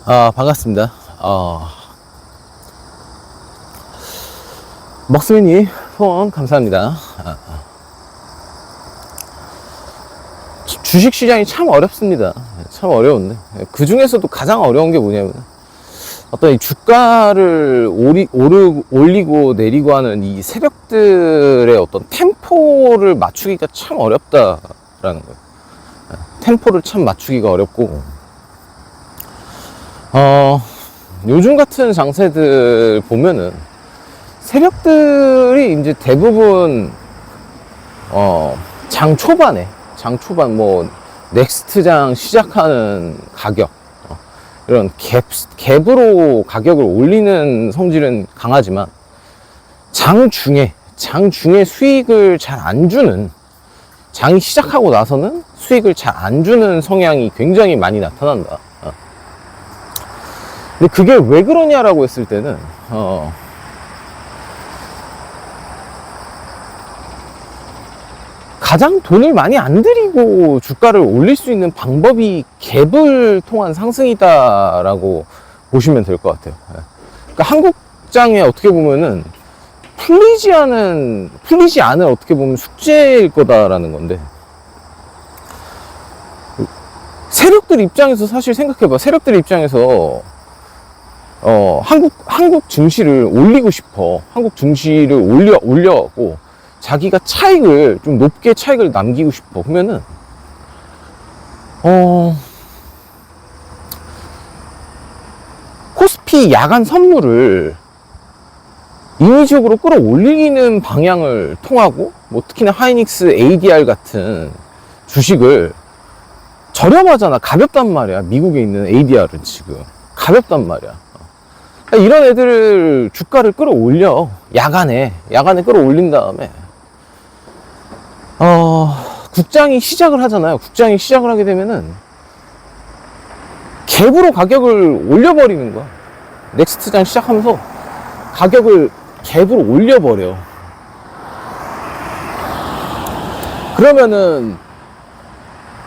반갑습니다. 먹스맨님 후원 감사합니다. 주식시장이 참 어렵습니다. 참 어려운데, 그 중에서도 가장 어려운 게 뭐냐면, 어떤 이 주가를 올리고 내리고 하는 이 세력들의 어떤 템포를 맞추기가 참 어렵다라는 거예요. 템포를 참 맞추기가 어렵고, 요즘 같은 장세들 보면은 세력들이 이제 대부분 장 초반 뭐 넥스트장 시작하는 가격, 이런 갭으로 가격을 올리는 성질은 강하지만 장 중에 수익을 잘 안 주는, 장이 시작하고 나서는 수익을 잘 안 주는 성향이 굉장히 많이 나타난다. 근데 그게 왜 그러냐라고 했을 때는 가장 돈을 많이 안 들이고 주가를 올릴 수 있는 방법이 갭을 통한 상승이다라고 보시면 될 것 같아요. 그러니까 한국장에 어떻게 보면은 풀리지 않은 어떻게 보면 숙제일 거다라는 건데, 세력들 입장에서 사실 생각해봐. 세력들 입장에서 한국 증시를 올리고 싶어. 한국 증시를 올려고 자기가 좀 높게 차익을 남기고 싶어. 그러면은, 코스피 야간 선물을 인위적으로 끌어올리는 방향을 통하고, 뭐 특히나 하이닉스, ADR 같은 주식을 저렴하잖아. 가볍단 말이야. 미국에 있는 ADR은 지금 가볍단 말이야. 이런 애들을 주가를 끌어올려. 야간에 끌어올린 다음에 국장이 시작을 하잖아요. 국장이 시작을 하게 되면은 갭으로 가격을 올려버리는 거야. 넥스트장 시작하면서 가격을 갭으로 올려버려. 그러면은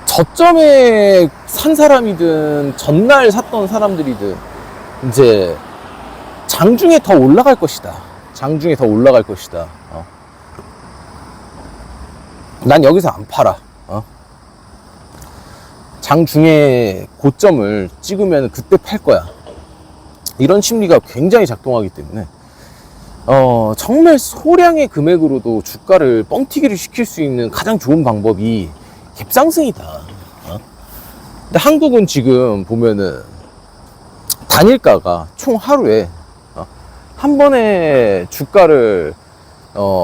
저점에 산 사람이든 전날 샀던 사람들이든 이제 장중에 더 올라갈 것이다. 난 여기서 안 팔아. 장중에 고점을 찍으면 그때 팔 거야. 이런 심리가 굉장히 작동하기 때문에 정말 소량의 금액으로도 주가를 뻥튀기를 시킬 수 있는 가장 좋은 방법이 갭상승이다. 근데 한국은 지금 보면은 단일가가 총 하루에 한 번에 주가를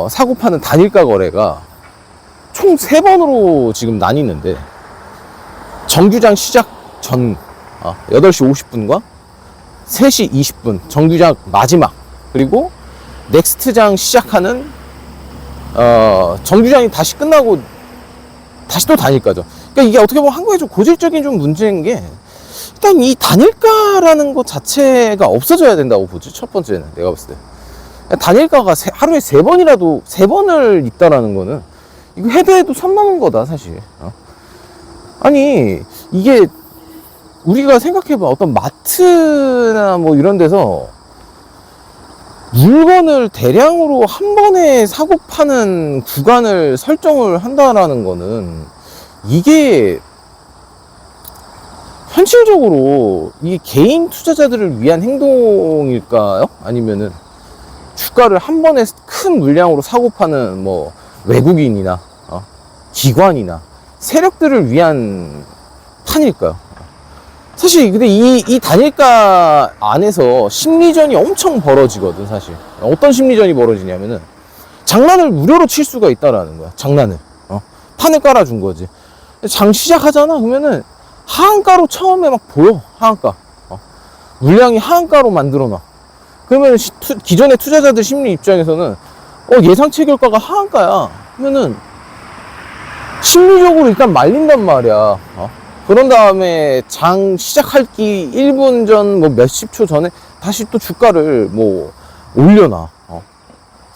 사고 파는 단일가 거래가 총 3번으로 지금 나뉘는데, 정규장 시작 전 8시 50분과 3시 20분 정규장 마지막, 그리고 넥스트장 시작하는 정규장이 다시 끝나고 다시 또 단일가죠. 그러니까 이게 어떻게 보면 한국의 좀 고질적인 좀 문제인 게, 일단 이 단일가라는 것 자체가 없어져야 된다고 보지. 첫 번째는 내가 봤을 때 단일가가 하루에 3번을 있다라는 거는 이거 해도 선 넘은 거다 사실. 아니 이게 우리가 생각해봐. 어떤 마트나 뭐 이런 데서 물건을 대량으로 한 번에 사고 파는 구간을 설정을 한다라는 거는, 이게 현실적으로 이게 개인 투자자들을 위한 행동일까요? 아니면은 주가를 한 번에 큰 물량으로 사고 파는 뭐 외국인이나 기관이나 세력들을 위한 판일까요? 사실 근데 이 단일가 안에서 심리전이 엄청 벌어지거든. 사실 어떤 심리전이 벌어지냐면은 장난을 무료로 칠 수가 있다라는 거야. 장난을 판을 깔아준 거지. 장 시작하잖아. 그러면은 하한가로 처음에 막 보여. 하한가 물량이 하한가로 만들어놔. 그러면 기존의 투자자들 심리 입장에서는 예상치 결과가 하한가야. 그러면은 심리적으로 일단 말린단 말이야. 그런 다음에 장 시작하기 1분 전, 뭐 몇십 초 전에 다시 또 주가를 뭐 올려놔.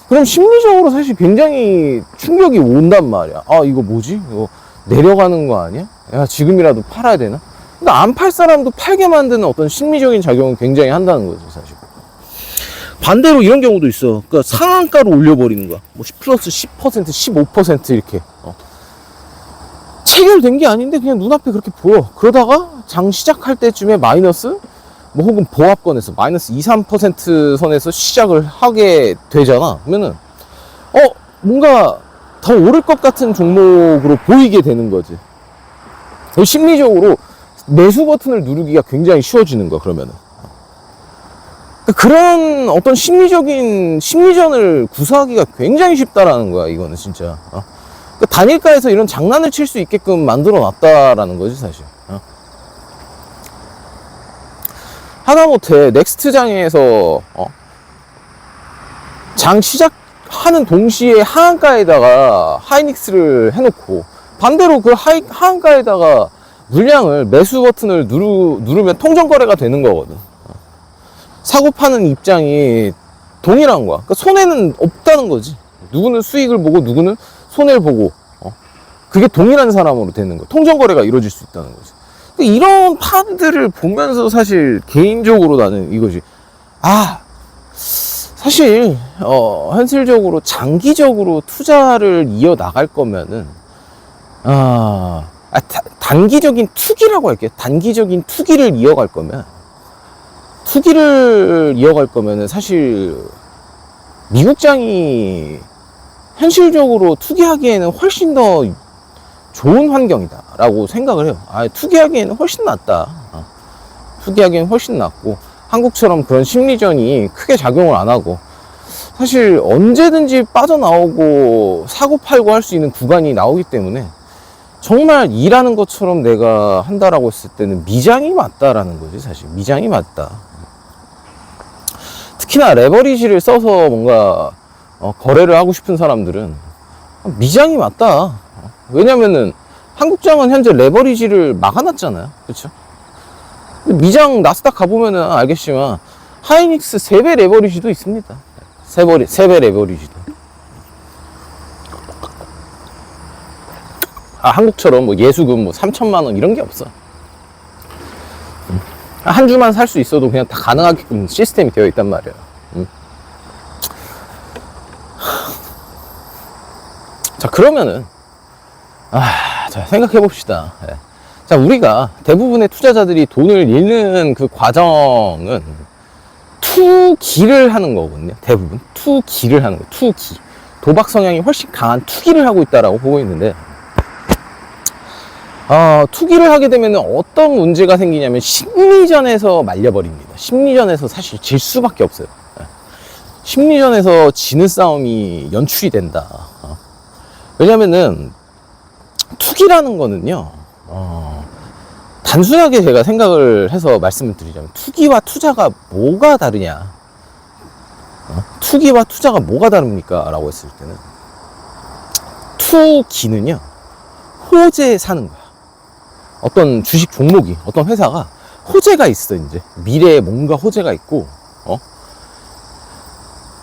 그럼 심리적으로 사실 굉장히 충격이 온단 말이야. 이거 뭐지? 이거 내려가는 거 아니야? 야, 지금이라도 팔아야 되나? 근데 안 팔 사람도 팔게 만드는 어떤 심리적인 작용을 굉장히 한다는 거죠, 사실. 반대로 이런 경우도 있어. 그러니까 상한가로 올려버리는 거야. 뭐 플러스 10%, 15% 이렇게. 체결된 게 아닌데 그냥 눈앞에 그렇게 보여. 그러다가 장 시작할 때쯤에 마이너스, 뭐 혹은 보합권에서 마이너스 2, 3% 선에서 시작을 하게 되잖아. 그러면은 뭔가 더 오를 것 같은 종목으로 보이게 되는 거지. 심리적으로 매수 버튼을 누르기가 굉장히 쉬워지는 거야, 그러면은. 그런 어떤 심리전을 구사하기가 굉장히 쉽다라는 거야, 이거는 진짜. 그러니까 단일가에서 이런 장난을 칠 수 있게끔 만들어 놨다라는 거지, 사실. 하다못해 넥스트 장에서 장 시작하는 동시에 하한가에다가 하이닉스를 해놓고, 반대로 그 하한가에다가 물량을 매수 버튼을 누르면 통정거래가 되는 거거든. 사고 파는 입장이 동일한 거야. 그러니까 손해는 없다는 거지. 누구는 수익을 보고 누구는 손해를 보고, 그게 동일한 사람으로 되는 거야. 통정거래가 이루어질 수 있다는 거지. 그러니까 이런 판들을 보면서 사실 개인적으로 나는 이거지. 사실 현실적으로 장기적으로 투자를 이어나갈 거면은 단기적인 투기라고 할게요. 단기적인 투기를 이어갈 거면은 사실 미국장이 현실적으로 투기하기에는 훨씬 더 좋은 환경이다 라고 생각을 해요. 투기하기에는 훨씬 낫다. 투기하기에는 훨씬 낫고, 한국처럼 그런 심리전이 크게 작용을 안 하고, 사실 언제든지 빠져나오고 사고 팔고 할 수 있는 구간이 나오기 때문에 정말 일하는 것처럼 내가 한다라고 했을 때는 미장이 맞다라는 거지. 사실 미장이 맞다. 특히나 레버리지를 써서 뭔가 거래를 하고 싶은 사람들은 미장이 맞다. 왜냐면은 한국장은 현재 레버리지를 막아놨잖아요. 그렇죠? 미장 나스닥 가보면은 알겠지만 하이닉스 3배 레버리지도 있습니다. 3배 레버리지도. 한국처럼 뭐 예수금 뭐 3천만 원 이런 게 없어. 한 주만 살 수 있어도 그냥 다 가능하게끔 시스템이 되어 있단 말이야. 자, 그러면은 자, 생각해 봅시다. 자, 우리가 대부분의 투자자들이 돈을 잃는 그 과정은 투기를 하는 거거든요. 대부분 투기를 하는 거예요. 투기. 도박 성향이 훨씬 강한 투기를 하고 있다라고 보고 있는데, 투기를 하게 되면 어떤 문제가 생기냐면 심리전에서 말려버립니다. 심리전에서 사실 질 수밖에 없어요. 심리전에서 지는 싸움이 연출이 된다. 왜냐면은 투기라는 거는요, 단순하게 제가 생각을 해서 말씀을 드리자면 투기와 투자가 뭐가 다르냐, 투기와 투자가 뭐가 다릅니까? 라고 했을 때는 투기는요, 호재에 사는 거야. 어떤 주식 종목이, 어떤 회사가 호재가 있어. 이제 미래에 뭔가 호재가 있고,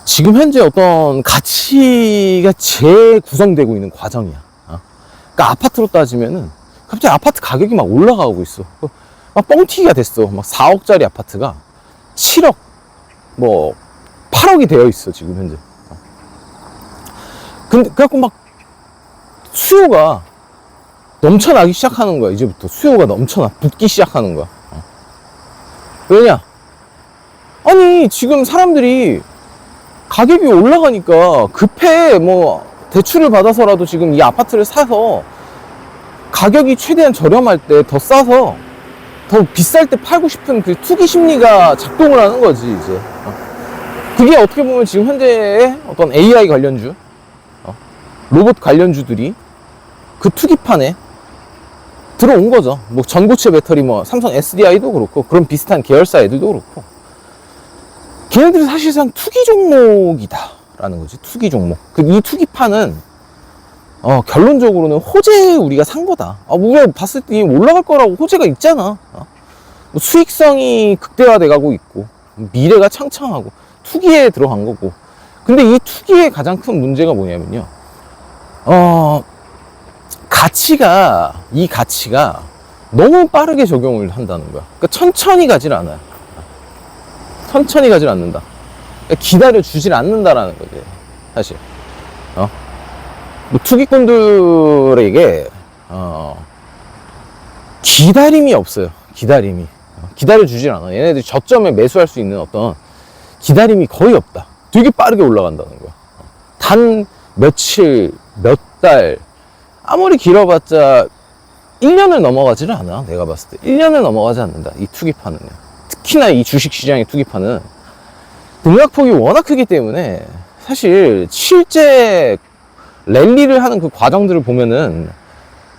지금 현재 어떤 가치가 재구성되고 있는 과정이야. 그러니까 아파트로 따지면은 갑자기 아파트 가격이 막 올라가고 있어. 막 뻥튀기가 됐어. 막 4억짜리 아파트가 7억, 뭐 8억이 되어 있어 지금 현재. 근데 그래갖고 막 수요가 넘쳐나기 시작하는 거야. 이제부터 수요가 붙기 시작하는 거야. 왜냐? 아니 지금 사람들이 가격이 올라가니까 급해. 뭐 대출을 받아서라도 지금 이 아파트를 사서 가격이 최대한 저렴할 때 더 싸서 더 비쌀 때 팔고 싶은 그 투기 심리가 작동을 하는 거지 이제. 그게 어떻게 보면 지금 현재의 어떤 AI 관련주, 로봇 관련주들이 그 투기판에 들어온 거죠. 뭐 전고체 배터리, 뭐 삼성 SDI도 그렇고 그런 비슷한 계열사 애들도 그렇고, 걔네들이 사실상 투기 종목이다 라는 거지. 투기 종목. 이 투기판은 결론적으로는 호재 우리가 산 거다. 우리가 봤을 때 올라갈 거라고 호재가 있잖아. 뭐 수익성이 극대화돼 가고 있고 미래가 창창하고 투기에 들어간 거고. 근데 이 투기의 가장 큰 문제가 뭐냐면요, 이 가치가 너무 빠르게 적용을 한다는 거야. 그러니까 천천히 가질 않아요. 천천히 가질 않는다. 그러니까 기다려 주질 않는다라는 거지, 사실. 뭐 투기꾼들에게 기다림이 없어요. 기다림이. 기다려 주질 않아. 얘네들이 저점에 매수할 수 있는 어떤 기다림이 거의 없다. 되게 빠르게 올라간다는 거야. 단 며칠, 몇 달, 아무리 길어봤자 1년을 넘어가지를 않아. 내가 봤을 때 1년을 넘어가지 않는다, 이 투기판은. 특히나 이 주식시장의 투기판은 등락폭이 워낙 크기 때문에 사실 실제 랠리를 하는 그 과정들을 보면은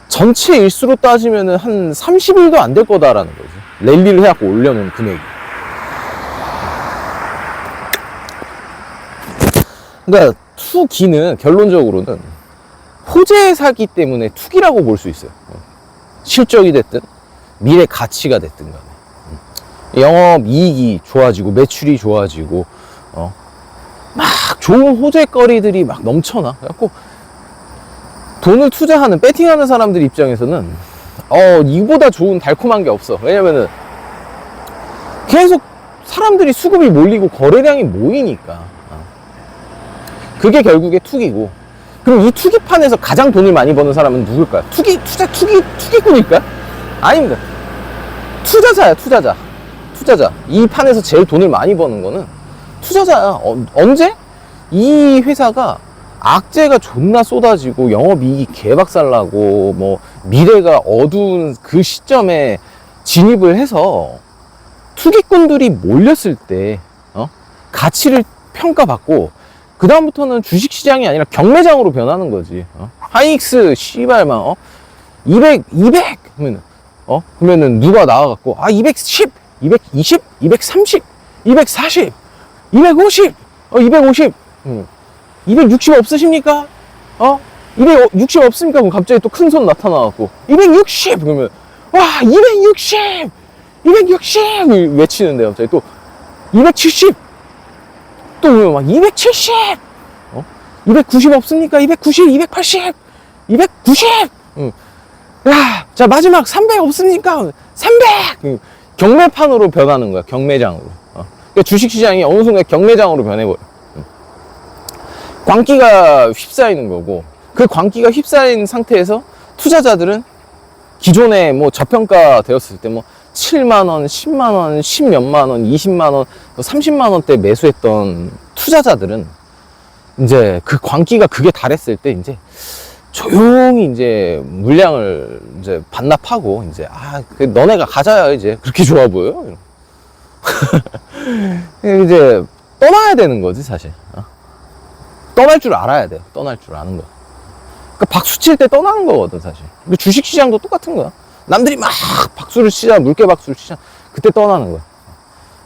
전체 일수로 따지면은 한 30일도 안 될 거다라는 거지. 랠리를 해갖고 올려놓은 금액이. 그러니까 투기는 결론적으로는 호재 사기 때문에 투기라고 볼 수 있어요. 실적이 됐든 미래 가치가 됐든 간에 영업 이익이 좋아지고 매출이 좋아지고 막 좋은 호재거리들이 막 넘쳐나. 그래갖고 돈을 투자하는, 배팅하는 사람들 입장에서는 이보다 좋은 달콤한 게 없어. 왜냐면은 계속 사람들이 수급이 몰리고 거래량이 모이니까. 그게 결국에 투기고. 그럼 이 투기판에서 가장 돈을 많이 버는 사람은 누굴까요? 투기꾼일까요? 아닙니다. 투자자야, 투자자. 이 판에서 제일 돈을 많이 버는 거는 투자자야. 언제? 이 회사가 악재가 존나 쏟아지고 영업이익이 개박살나고 뭐 미래가 어두운 그 시점에 진입을 해서 투기꾼들이 몰렸을 때 가치를 평가받고 그 다음부터는 주식시장이 아니라 경매장으로 변하는 거지. 하이닉스 씨발 막 200 그러면은 누가 나와갖고 210, 220, 230, 240, 250, 250, 260 없으십니까? 260 없습니까? 그럼 갑자기 또 큰 손 나타나갖고 260! 그러면 와 260! 260! 외치는데 갑자기 또 270! 또 막 270! 290 없습니까? 290, 280, 290! 야, 자 마지막 300 없습니까? 300! 경매판으로 변하는 거야. 경매장으로. 그러니까 주식시장이 어느 순간 경매장으로 변해버려. 광기가 휩싸이는 거고, 그 광기가 휩싸인 상태에서 투자자들은 기존에 뭐 저평가 되었을 때 뭐 7만원, 10만원, 10몇만원, 20만원, 30만원대 매수했던 투자자들은 이제 그 광기가 그게 달했을 때 이제 조용히 이제 물량을 이제 반납하고 이제 너네가 가자야 이제 그렇게 좋아 보여. 이제 떠나야 되는 거지 사실. 떠날 줄 알아야 돼요. 떠날 줄 아는 거. 그러니까 박수 칠 때 떠나는 거거든 사실. 주식시장도 똑같은 거야. 남들이 막 박수를 치자, 물개 박수를 치자, 그때 떠나는 거야.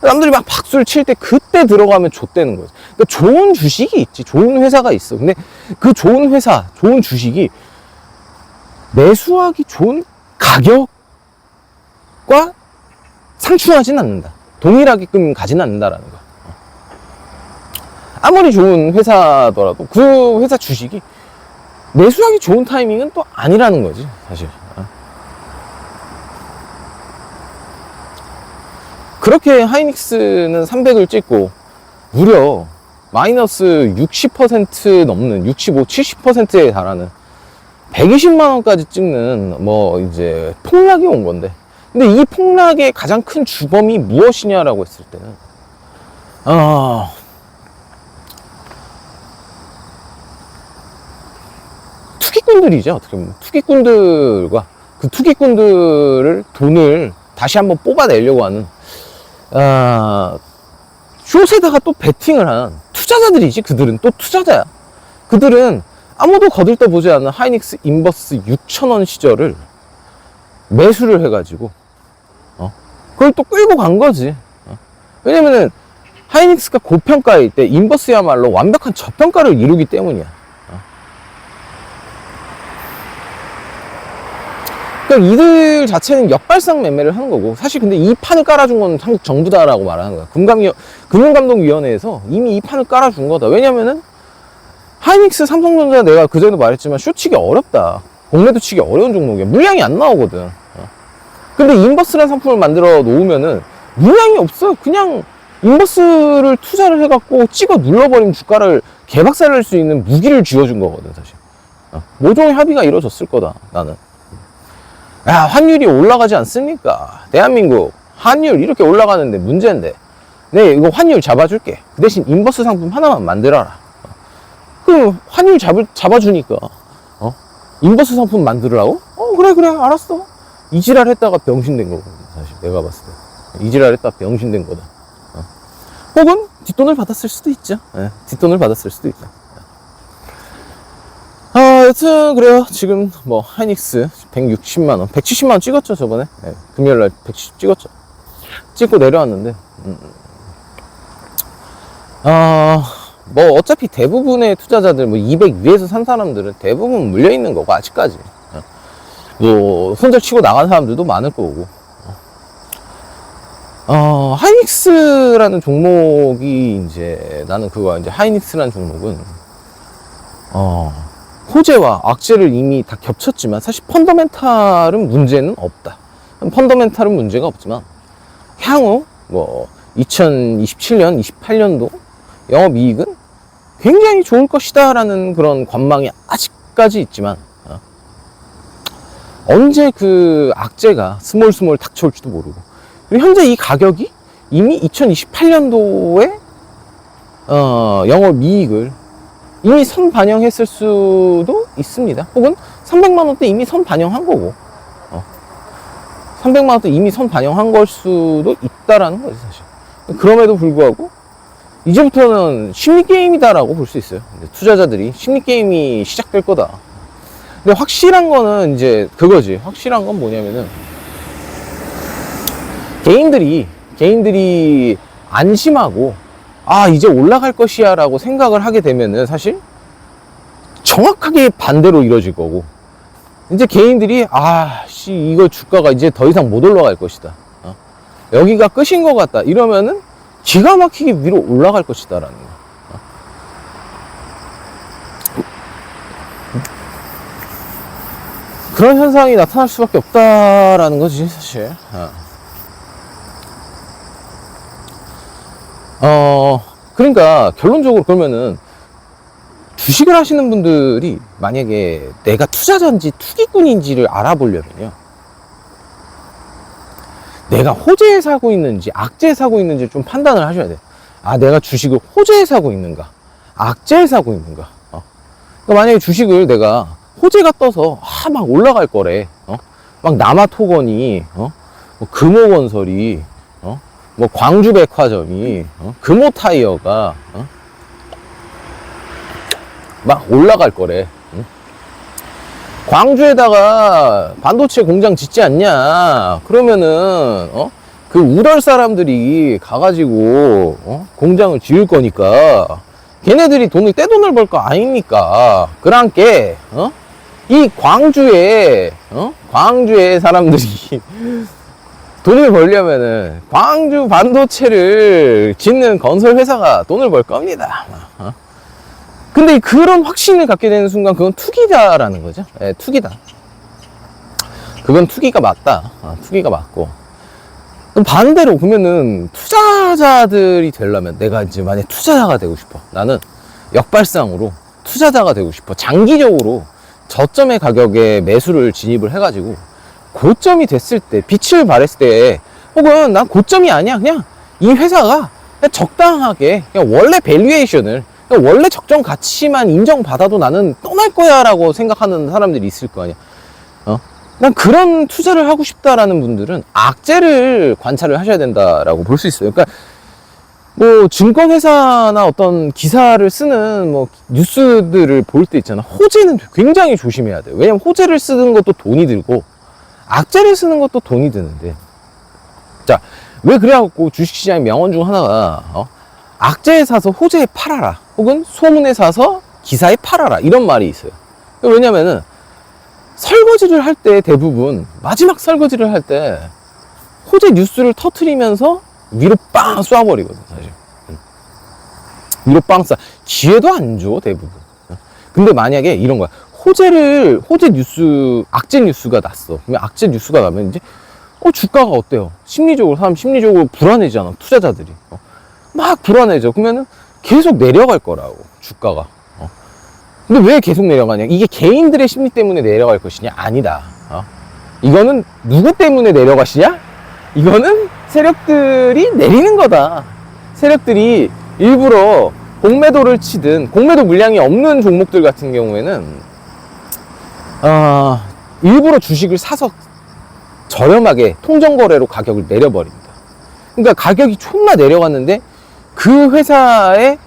남들이 막 박수를 칠 때 그때 들어가면 좆되는 거지. 그러니까 좋은 주식이 있지, 좋은 회사가 있어. 근데 그 좋은 회사, 좋은 주식이 매수하기 좋은 가격과 상충하진 않는다. 동일하게끔 가진 않는다라는 거야. 아무리 좋은 회사더라도 그 회사 주식이 매수하기 좋은 타이밍은 또 아니라는 거지 사실. 그렇게 하이닉스는 300을 찍고 무려 마이너스 60% 넘는 65, 70%에 달하는 120만원까지 찍는 뭐 이제 폭락이 온 건데, 근데 이 폭락의 가장 큰 주범이 무엇이냐라고 했을 때는 투기꾼들이죠. 어떻게 보면 투기꾼들과 그 투기꾼들을 돈을 다시 한번 뽑아내려고 하는 숏에다가 또 베팅을 한 투자자들이지. 그들은 또 투자자야. 그들은 아무도 거들떠보지 않는 하이닉스 인버스 6,000원 시절을 매수를 해가지고 그걸 또 끌고 간 거지. 왜냐면은 하이닉스가 고평가일 때 인버스야말로 완벽한 저평가를 이루기 때문이야. 그러니까 이들 자체는 역발상 매매를 하는 거고, 사실 근데 이 판을 깔아준 건 한국 정부다라고 말하는 거야. 금융감독위원회에서 이미 이 판을 깔아준 거다. 왜냐면은 하이닉스, 삼성전자 내가 그전에도 말했지만 숏치기 어렵다. 공매도 치기 어려운 종목이야. 물량이 안 나오거든. 근데 인버스라는 상품을 만들어 놓으면은 물량이 없어요. 그냥 인버스를 투자를 해갖고 찍어 눌러버리면 주가를 개박살낼 수 있는 무기를 쥐어준 거거든, 사실. 모종의 합의가 이루어졌을 거다, 나는. 야, 환율이 올라가지 않습니까? 대한민국 환율 이렇게 올라가는데 문제인데, 네, 이거 환율 잡아줄게. 그 대신 인버스 상품 하나만 만들어라. 그럼 환율 잡아주니까 인버스 상품 만들으라고? 그래 알았어. 이지랄 했다가 병신된 거거든, 사실 내가 봤을 때. 이지랄 했다가 병신된 거다. 혹은 뒷돈을 받았을 수도 있죠. 네, 뒷돈을 받았을 수도 있다. 여튼 그래요. 지금 뭐 하이닉스 160만원 170만원 찍었죠, 저번에. 네, 금요일날 170 찍었죠. 찍고 내려왔는데 뭐 어차피 대부분의 투자자들 뭐 200 위에서 산 사람들은 대부분 물려있는 거고, 아직까지. 뭐 손절 치고 나간 사람들도 많을 거고. 하이닉스라는 종목이 이제, 나는 그거 이제 하이닉스라는 종목은 호재와 악재를 이미 다 겹쳤지만 사실 펀더멘탈은 문제는 없다. 펀더멘탈은 문제가 없지만 향후 뭐 2027년, 28년도 영업이익은 굉장히 좋을 것이다 라는 그런 관망이 아직까지 있지만 언제 그 악재가 스몰스몰 닥쳐올지도 모르고, 그리고 현재 이 가격이 이미 2028년도에 영업이익을 이미 선반영했을 수도 있습니다. 혹은 300만원대 이미 선반영한 거고, 300만원대 이미 선반영한 걸 수도 있다라는 거지, 사실. 그럼에도 불구하고 이제부터는 심리게임이다라고 볼 수 있어요. 투자자들이 심리게임이 시작될 거다. 근데 확실한 거는 이제 그거지. 확실한 건 뭐냐면은 개인들이 안심하고 이제 올라갈 것이야 라고 생각을 하게 되면은 사실 정확하게 반대로 이루어질 거고, 이제 개인들이 이거 주가가 이제 더 이상 못 올라갈 것이다, 여기가 끝인 것 같다 이러면은 기가 막히게 위로 올라갈 것이다 라는 거. 그런 현상이 나타날 수밖에 없다라는 거지, 사실. 그러니까 결론적으로 그러면은 주식을 하시는 분들이 만약에 내가 투자자인지 투기꾼인지를 알아보려면요, 내가 호재에 사고 있는지 악재에 사고 있는지 좀 판단을 하셔야 돼. 내가 주식을 호재에 사고 있는가, 악재에 사고 있는가. 그러니까 만약에 주식을 내가 호재가 떠서 막 올라갈 거래, 막 남아토건이, 뭐 금호건설이, 뭐 광주백화점이, 금호타이어가 막 올라갈 거래. 광주에다가 반도체 공장 짓지 않냐 그러면은 그 우랄 사람들이 가가지고 공장을 지을 거니까 걔네들이 떼돈을 벌 거 아닙니까? 그랑께 이 광주에 사람들이 돈을 벌려면은 광주 반도체를 짓는 건설 회사가 돈을 벌 겁니다. 근데 그런 확신을 갖게 되는 순간 그건 투기다라는 거죠. 예, 투기다. 그건 투기가 맞다. 투기가 맞고. 그럼 반대로 그러면은 투자자들이 되려면, 내가 이제 만약 투자자가 되고 싶어. 나는 역발상으로 투자자가 되고 싶어. 장기적으로 저점의 가격에 매수를 진입을 해가지고 고점이 됐을 때, 빛을 발했을 때, 혹은 난 고점이 아니야, 그냥 이 회사가 그냥 적당하게 그냥 원래 밸류에이션을, 원래 적정 가치만 인정받아도 나는 떠날 거야 라고 생각하는 사람들이 있을 거 아니야. 난 그런 투자를 하고 싶다라는 분들은 악재를 관찰을 하셔야 된다라고 볼 수 있어요. 그러니까 뭐 증권회사나 어떤 기사를 쓰는 뭐 뉴스들을 볼 때 있잖아. 호재는 굉장히 조심해야 돼요. 왜냐면 호재를 쓰는 것도 돈이 들고 악재를 쓰는 것도 돈이 드는데, 자, 왜 그래갖고 주식시장의 명언 중 하나가 악재에 사서 호재에 팔아라, 혹은 소문에 사서 기사에 팔아라, 이런 말이 있어요. 왜냐면은 설거지를 할 때 대부분 마지막 설거지를 할 때 호재 뉴스를 터트리면서 위로 빵 쏴버리거든, 사실. 위로 빵 쏴. 기회도 안 줘, 대부분. 근데 만약에 이런 거야. 호재 뉴스, 악재 뉴스가 났어. 그러면 악재 뉴스가 나면 이제 주가가 어때요? 사람 심리적으로 불안해지잖아, 투자자들이. 막 불안해져. 그러면은 계속 내려갈 거라고, 주가가. 근데 왜 계속 내려가냐? 이게 개인들의 심리 때문에 내려갈 것이냐? 아니다. 이거는 누구 때문에 내려가시냐? 이거는 세력들이 내리는 거다. 세력들이 일부러 공매도를 치든, 공매도 물량이 없는 종목들 같은 경우에는 일부러 주식을 사서 저렴하게 통정거래로 가격을 내려버립니다. 그러니까 가격이 존나 내려갔는데 그 회사의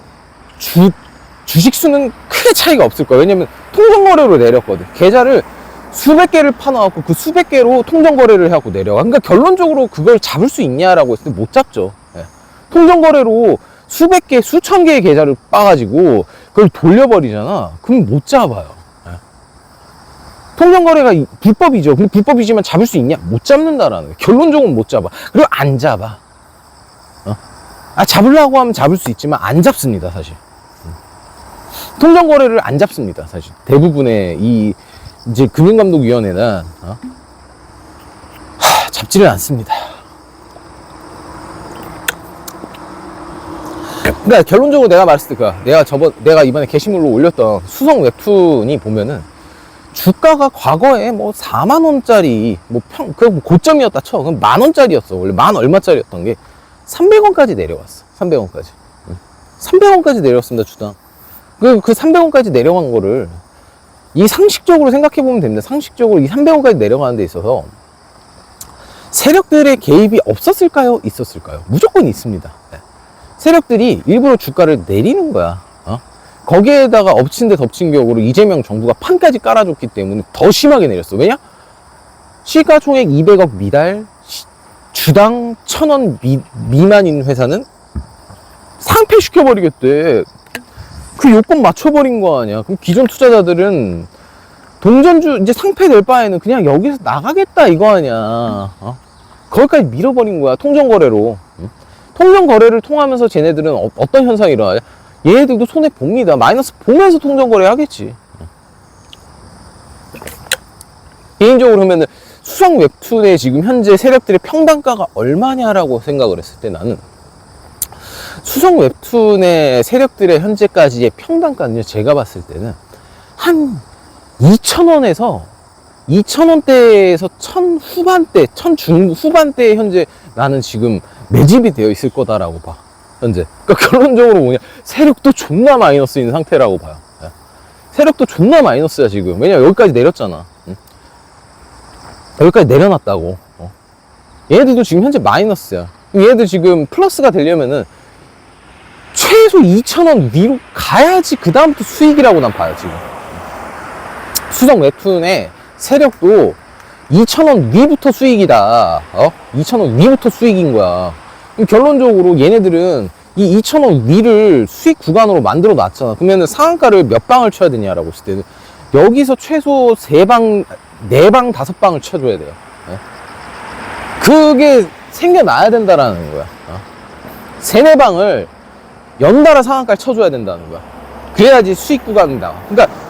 주식 수는 크게 차이가 없을 거예요. 왜냐면 통정거래로 내렸거든. 계좌를 수백 개를 파놔갖고 그 수백 개로 통정거래를 해갖고 내려가. 그러니까 결론적으로 그걸 잡을 수 있냐라고 했을 때 못 잡죠. 예. 통정거래로 수백 개, 수천 개의 계좌를 빠가지고 그걸 돌려버리잖아. 그럼 못 잡아요. 예. 통정거래가 불법이죠. 근데 불법이지만 잡을 수 있냐? 못 잡는다라는 거예요. 결론적으로 못 잡아. 그리고 안 잡아. 잡으려고 하면 잡을 수 있지만 안 잡습니다, 사실. 통정거래를 안 잡습니다, 사실. 대부분의 이제 금융감독위원회는 잡지를 않습니다. 그러니까 결론적으로 내가 말했을 때, 내가 이번에 게시물로 올렸던 수성 웹툰이 보면은 주가가 과거에 뭐 4만원짜리, 그 고점이었다 쳐. 그럼 만원짜리였어. 원래 만 얼마짜리였던 게 300원까지 내려왔어. 300원까지. 300원까지 내려왔습니다, 주당. 그 300원까지 내려간 거를 이 상식적으로 생각해 보면 됩니다. 상식적으로 이 300원까지 내려가는 데 있어서 세력들의 개입이 없었을까요? 있었을까요? 무조건 있습니다. 세력들이 일부러 주가를 내리는 거야. 거기에다가 엎친 데 덮친 격으로 이재명 정부가 판까지 깔아줬기 때문에 더 심하게 내렸어. 왜냐? 시가총액 200억 미달, 주당 1000원 미만인 회사는 상폐시켜버리겠대. 그 요건 맞춰버린 거 아니야. 그럼 기존 투자자들은 동전주 이제 상폐될 바에는 그냥 여기서 나가겠다 이거 아니야. 거기까지 밀어버린 거야. 통정거래로. 통정거래를 통하면서 쟤네들은 어떤 현상이 일어나냐? 얘네들도 손해 봅니다. 마이너스 보면서 통정거래 하겠지. 개인적으로 하면은 수성 웹툰의 지금 현재 세력들의 평단가가 얼마냐라고 생각을 했을 때 나는 수성 웹툰의 세력들의 현재까지의 평단가는요, 제가 봤을 때는 한 2,000원에서 2,000원대에서 1,000 후반대, 1,000 중후반대에 현재 나는 지금 매집이 되어 있을 거다라고 봐. 현재. 그러니까 결론적으로 뭐냐, 세력도 존나 마이너스인 상태라고 봐요. 세력도 존나 마이너스야 지금. 왜냐면 여기까지 내렸잖아. 여기까지 내려놨다고. 얘네들도 지금 현재 마이너스야. 얘네들 지금 플러스가 되려면은 최소 2,000원 위로 가야지 그 다음부터 수익이라고 난 봐요 지금. 수성 웹툰의 세력도 2,000원 위부터 수익이다. 2,000원 위부터 수익인 거야. 결론적으로 얘네들은 이 2,000원 위를 수익 구간으로 만들어 놨잖아. 그러면은 상한가를 몇 방을 쳐야 되냐라고 했을 때는 여기서 최소 3방, 4방, 5방을 쳐줘야 돼요. 그게 생겨나야 된다라는 거야. 3, 4방을 연달아 상한가를 쳐줘야 된다는 거야. 그래야지 수익 구간이 나와. 그러니까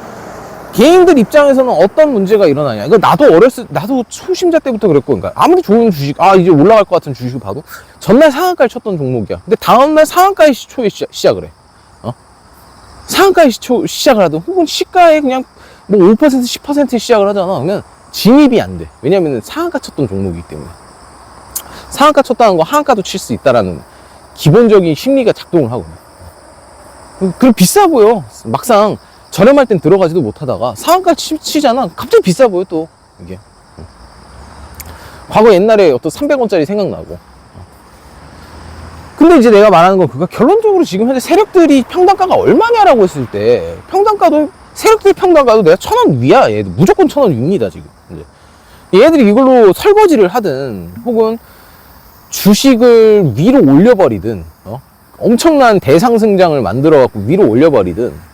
개인들 입장에서는 어떤 문제가 일어나냐. 이거 나도 초심자 때부터 그랬고, 그러니까 아무리 좋은 주식, 이제 올라갈 것 같은 주식을 봐도 전날 상한가를 쳤던 종목이야. 근데 다음날 상한가의 시초에 시작을 해. 상한가의 시작을 하든, 혹은 시가에 그냥 뭐 5%, 10%에 시작을 하잖아. 그러면 진입이 안 돼. 왜냐면은 상한가 쳤던 종목이기 때문에. 상한가 쳤다는 거 하한가도 칠 수 있다라는 기본적인 심리가 작동을 하거든요. 그럼 비싸 보여. 막상 저렴할 땐 들어가지도 못하다가 상한가 치잖아. 갑자기 비싸 보여 또 이게. 과거 옛날에 어떤 300원짜리 생각나고. 근데 이제 내가 말하는 건 그거 결론적으로 지금 현재 세력들이 평단가가 얼마냐라고 했을 때 세력들 평단가도 내가 1,000원 위야. 얘들 무조건 1,000원 위입니다 지금. 이제 얘들이 이걸로 설거지를 하든 혹은 주식을 위로 올려버리든 엄청난 대상승장을 만들어 갖고 위로 올려버리든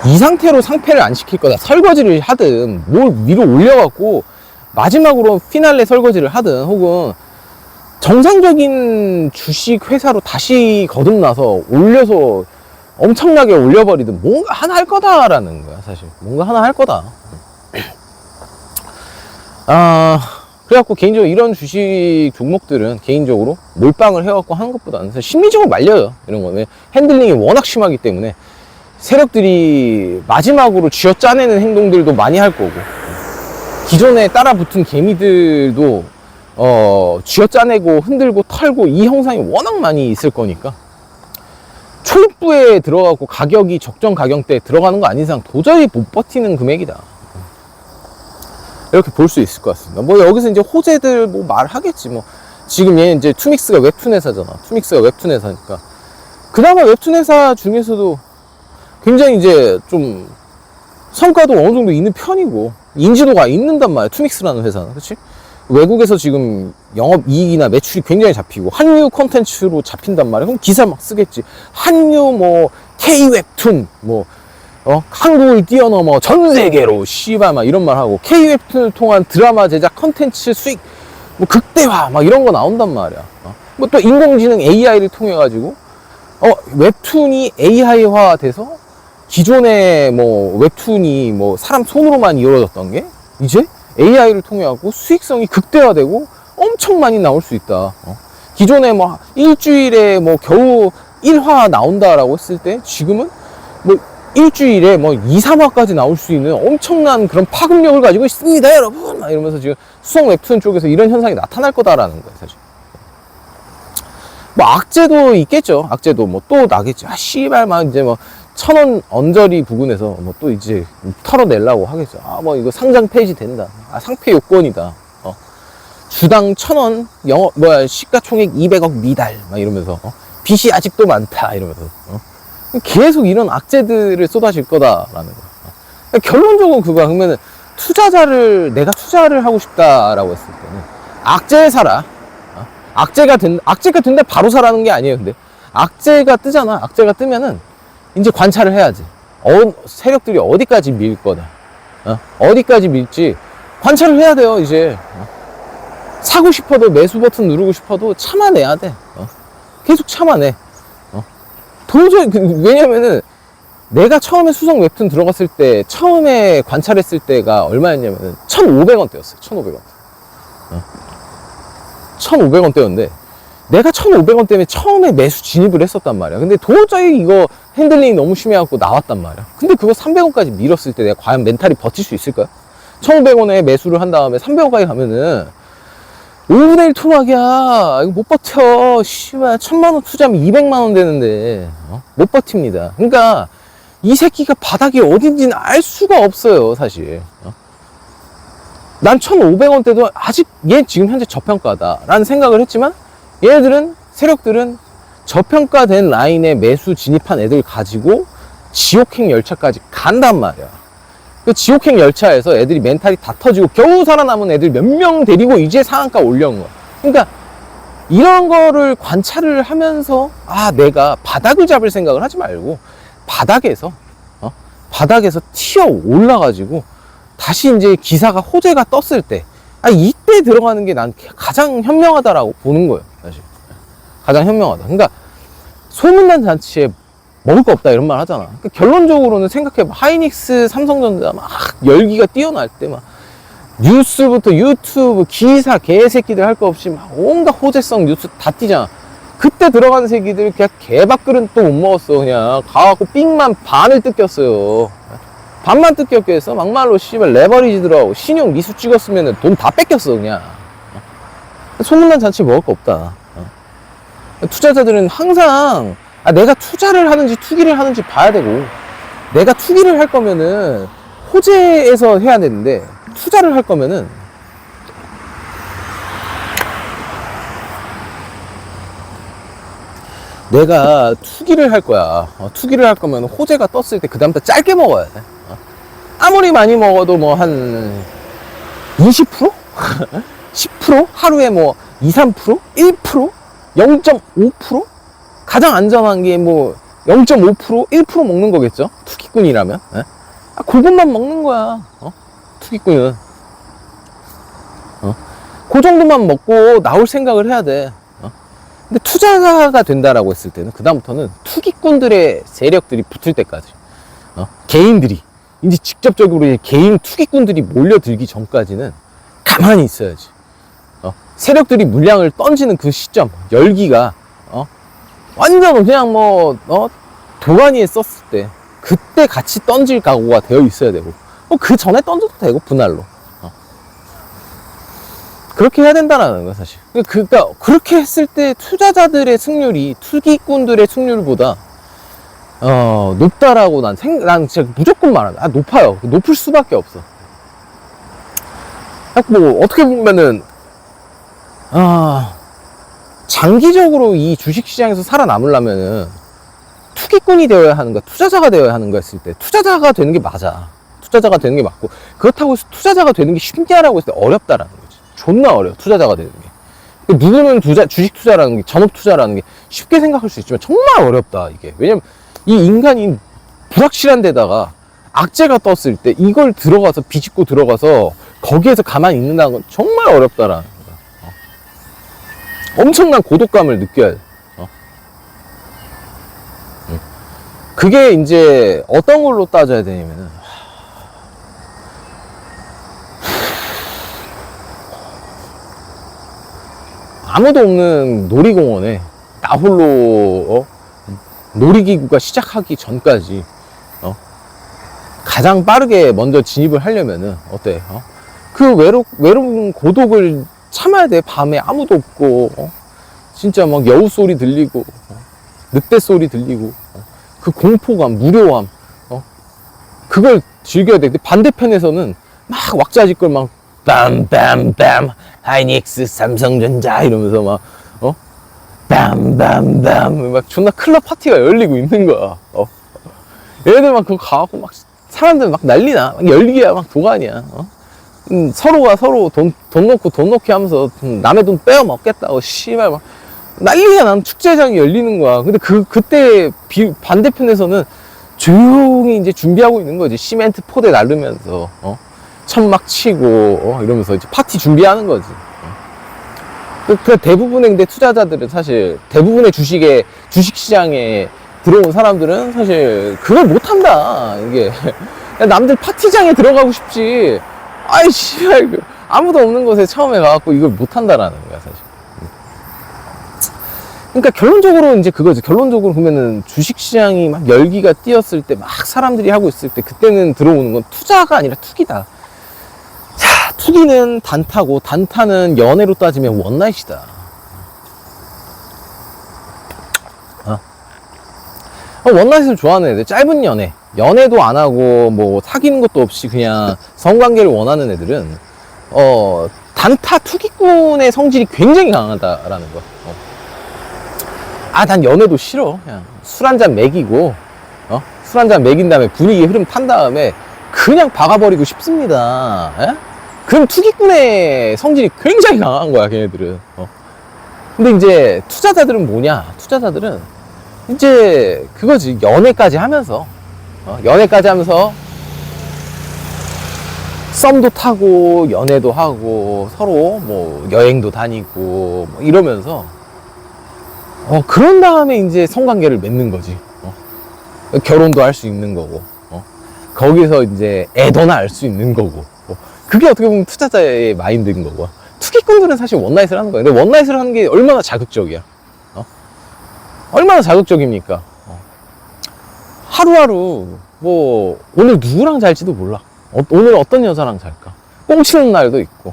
이 상태로 상패를 안 시킬 거다. 설거지를 하든 뭘 위로 올려갖고 마지막으로 피날레 설거지를 하든 혹은 정상적인 주식 회사로 다시 거듭나서 올려서 엄청나게 올려버리든 뭔가 하나 할 거다라는 거야. 사실 뭔가 하나 할 거다. 그래갖고 개인적으로 이런 주식 종목들은 개인적으로 몰빵을 해갖고 하는 것보다는 심리적으로 말려요. 이런 거는 핸들링이 워낙 심하기 때문에 세력들이 마지막으로 쥐어 짜내는 행동들도 많이 할 거고, 기존에 따라 붙은 개미들도 쥐어 짜내고 흔들고 털고 이 형상이 워낙 많이 있을 거니까 초입부에 들어가고 가격이 적정 가격대에 들어가는 거 아닌 이상 도저히 못 버티는 금액이다. 이렇게 볼 수 있을 것 같습니다. 뭐 여기서 이제 호재들 뭐 말하겠지. 뭐 지금 얘는 이제 투믹스가 웹툰 회사잖아. 투믹스가 웹툰 회사니까 그나마 웹툰 회사 중에서도 굉장히 이제 좀 성과도 어느 정도 있는 편이고 인지도가 있는단 말이야. 투믹스라는 회사는. 그치? 외국에서 지금 영업이익이나 매출이 굉장히 잡히고 한류 콘텐츠로 잡힌단 말이야. 그럼 기사 막 쓰겠지. 한류 뭐 K-웹툰 뭐 한국을 뛰어넘어 전 세계로 씨발 막 이런 말 하고 K-웹툰을 통한 드라마 제작 컨텐츠 수익 뭐 극대화 막 이런 거 나온단 말이야. 뭐 또 인공지능 AI를 통해 가지고 웹툰이 AI화 돼서 기존에 뭐 웹툰이 뭐 사람 손으로만 이루어졌던 게 이제 AI를 통해 갖고 수익성이 극대화되고 엄청 많이 나올 수 있다. 기존에 뭐 일주일에 뭐 겨우 1화 나온다라고 했을 때 지금은 뭐 일주일에 뭐 2, 3화까지 나올 수 있는 엄청난 그런 파급력을 가지고 있습니다, 여러분! 막 이러면서 지금 수성 웹툰 쪽에서 이런 현상이 나타날 거다라는 거예요, 사실. 뭐 악재도 있겠죠. 악재도 뭐 또 나겠지. 씨발 막 이제 뭐 1,000원 언저리 부근에서 뭐 또 이제 털어내려고 하겠죠. 뭐 이거 상장 폐지 된다. 상폐 요건이다. 주당 1,000원 시가총액 200억 미달 막 이러면서 빚이 아직도 많다 이러면서 계속 이런 악재들을 쏟아질 거다라는 거야. 결론적으로 그거야. 그러면은 내가 투자를 하고 싶다라고 했을 때는 악재에 사라. 악재가 된다 바로 사라는 게 아니에요. 근데 악재가 뜨잖아. 악재가 뜨면은 이제 관찰을 해야지. 세력들이 어디까지 밀 거다. 어디까지 밀지 관찰을 해야 돼요. 이제 사고 싶어도 매수 버튼 누르고 싶어도 참아내야 돼. 계속 참아내. 도저히 왜냐면은 내가 처음에 수성 웹툰 들어갔을 때 처음에 관찰했을 때가 얼마였냐면은 1,500원대였어요. 1,500원. 1,500원대였는데 내가 1,500원 때문에 처음에 매수 진입을 했었단 말이야. 근데 도저히 이거 핸들링이 너무 심해갖고 나왔단 말이야. 근데 그거 300원까지 밀었을 때 내가 과연 멘탈이 버틸 수 있을까요? 1,500원에 매수를 한 다음에 300원까지 가면은 5분의 1 토막이야. 이거 못 버텨. 씨발 1,000만원 투자하면 200만원 되는데 못 버팁니다. 그러니까 이 새끼가 바닥이 어딘지는 알 수가 없어요, 사실. 난 1,500원 때도 아직 얘 지금 현재 저평가다 라는 생각을 했지만 세력들은 저평가된 라인에 매수 진입한 애들 가지고 지옥행 열차까지 간단 말이야. 그 지옥행 열차에서 애들이 멘탈이 다 터지고 겨우 살아남은 애들 몇 명 데리고 이제 상한가 올려온 거야. 그러니까 이런 거를 관찰을 하면서 내가 바닥을 잡을 생각을 하지 말고 바닥에서 튀어 올라가지고 다시 이제 기사가 호재가 떴을 때 이때 들어가는 게 난 가장 현명하다라고 보는 거예요, 사실. 가장 현명하다. 그러니까 소문난 잔치에 먹을 거 없다 이런 말 하잖아. 그러니까 결론적으로는 생각해봐. 하이닉스, 삼성전자 막 열기가 뛰어날 때 막 뉴스부터 유튜브, 기사, 개새끼들 할 거 없이 막 온갖 호재성 뉴스 다 뛰잖아. 그때 들어가는 새끼들 그냥 개밥그릇 또 못 먹었어. 그냥 가갖고 삥만 반을 뜯겼어요. 반만 뜯겼겠어. 막말로 씨발 레버리지 들어가고 신용 미수 찍었으면 돈 다 뺏겼어 그냥. 소문난 잔치 먹을 거 없다. 투자자들은 항상 내가 투자를 하는지 투기를 하는지 봐야 되고, 내가 투기를 할 거면은 호재에서 해야 되는데 투자를 할 거면은 내가 투기를 할 거야. 투기를 할 거면 호재가 떴을 때 그 다음부터 짧게 먹어야 돼. 아무리 많이 먹어도 뭐 한 20%? 10%? 하루에 뭐 2, 3%? 1%? 0.5%? 가장 안전한 게 뭐 0.5%? 1% 먹는 거겠죠? 투기꾼이라면. 그것만 먹는 거야. 투기꾼은. 그 정도만 먹고 나올 생각을 해야 돼. 근데 투자가 된다라고 했을 때는 그다음부터는 투기꾼들의 세력들이 붙을 때까지 개인들이 이제 직접적으로 개인 투기꾼들이 몰려들기 전까지는 가만히 있어야지. 세력들이 물량을 던지는 그 시점, 열기가, 완전 그냥 도가니에 썼을 때, 그때 같이 던질 각오가 되어 있어야 되고, 그 전에 던져도 되고, 분할로. 그렇게 해야 된다는 거야, 사실. 그러니까, 그렇게 했을 때 투자자들의 승률이, 투기꾼들의 승률보다, 높다라고 난 진짜 무조건 말한다. 높아요. 높을 수밖에 없어. 뭐, 어떻게 보면은, 장기적으로 이 주식시장에서 살아남으려면은, 투기꾼이 되어야 하는 거야, 투자자가 되어야 하는 거 했을 때, 투자자가 되는 게 맞아. 투자자가 되는 게 맞고, 그렇다고 해서 투자자가 되는 게 쉽냐라고 했을 때 어렵다라는 거지. 존나 어려워, 투자자가 되는 게. 누구는 주식 투자라는 게, 전업 투자라는 게 쉽게 생각할 수 있지만 정말 어렵다, 이게. 왜냐면 이 인간이 불확실한 데다가 악재가 떴을 때 이걸 들어가서 비집고 들어가서 거기에서 가만히 있는다는 건 정말 어렵다라는 거야. 엄청난 고독감을 느껴야 돼. 그게 이제 어떤 걸로 따져야 되냐면은, 아무도 없는 놀이공원에 나 홀로 놀이기구가 시작하기 전까지 가장 빠르게 먼저 진입을 하려면은 어때? 그 외로운 고독을 참아야 돼. 밤에 아무도 없고 진짜 막 여우 소리 들리고 늑대 소리 들리고 그 공포감, 무료함 그걸 즐겨야 돼. 근데 반대편에서는 막 왁자지껄 막 빰빰빰 하이닉스 삼성전자 이러면서 막 빰빰빰 막 존나 클럽 파티가 열리고 있는 거야. 얘네들 막 그거 가갖고 막 사람들 막 난리나. 막 열기야 막 도가니야. 서로가 서로 돈 놓기 하면서 남의 돈 빼어 먹겠다고 씨발 막 난리야. 난 축제장이 열리는 거야. 근데 그때 반대편에서는 조용히 이제 준비하고 있는 거지. 시멘트 포대 나르면서 천막 치고 이러면서 이제 파티 준비하는 거지. 그 대부분의 근데 투자자들은 사실 대부분의 주식시장에 들어온 사람들은 사실 그걸 못한다. 이게 남들 파티장에 들어가고 싶지. 아이씨 아무도 없는 곳에 처음에 가갖고 이걸 못한다라는 거야 사실. 그러니까 결론적으로 이제 그거지. 결론적으로 보면은 주식시장이 막 열기가 띄었을 때 막 사람들이 하고 있을 때 그때는 들어오는 건 투자가 아니라 투기다. 자, 투기는 단타고 단타는 연애로 따지면 원나잇이다. 원나잇을 좋아하는 애들, 짧은 연애도 안 하고 뭐 사귀는 것도 없이 그냥 성관계를 원하는 애들은 단타 투기꾼의 성질이 굉장히 강하다라는 거. 난 연애도 싫어. 그냥 술 한잔 먹이고 술 한잔 먹인 다음에 분위기 흐름 탄 다음에 그냥 박아버리고 싶습니다. 그럼 투기꾼의 성질이 굉장히 강한 거야, 걔네들은. 근데 이제 투자자들은 뭐냐? 투자자들은 이제 그거지. 연애까지 하면서 썸도 타고 연애도 하고 서로 뭐 여행도 다니고 뭐 이러면서 그런 다음에 이제 성관계를 맺는 거지. 결혼도 할 수 있는 거고 거기서 이제 애도 낳을 수 있는 거고 그게 어떻게 보면 투자자의 마인드인 거고. 투기꾼들은 사실 원나잇을 하는 거야. 근데 원나잇을 하는 게 얼마나 자극적이야. 얼마나 자극적입니까? 하루하루 뭐 오늘 누구랑 잘지도 몰라. 오늘 어떤 여자랑 잘까? 꽁치는 날도 있고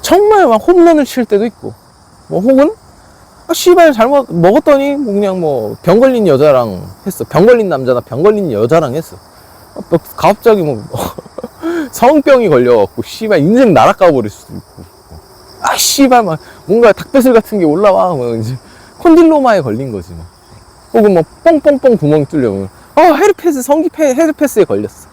정말 막 홈런을 칠 때도 있고 뭐 혹은 씨발 잘못 먹었더니 뭐 그냥 뭐 병 걸린 여자랑 했어. 병 걸린 남자나 병 걸린 여자랑 했어. 갑자기 뭐 성병이 걸려갖고 씨발 인생 날아가 버릴 수도 있고 씨발 막 뭔가 닭배슬 같은 게 올라와 뭐 이제 콘딜로마에 걸린 거지 뭐. 혹은 뭐 뻥뻥뻥 구멍이 뚫려 헤르페스 헤르페스에 걸렸어.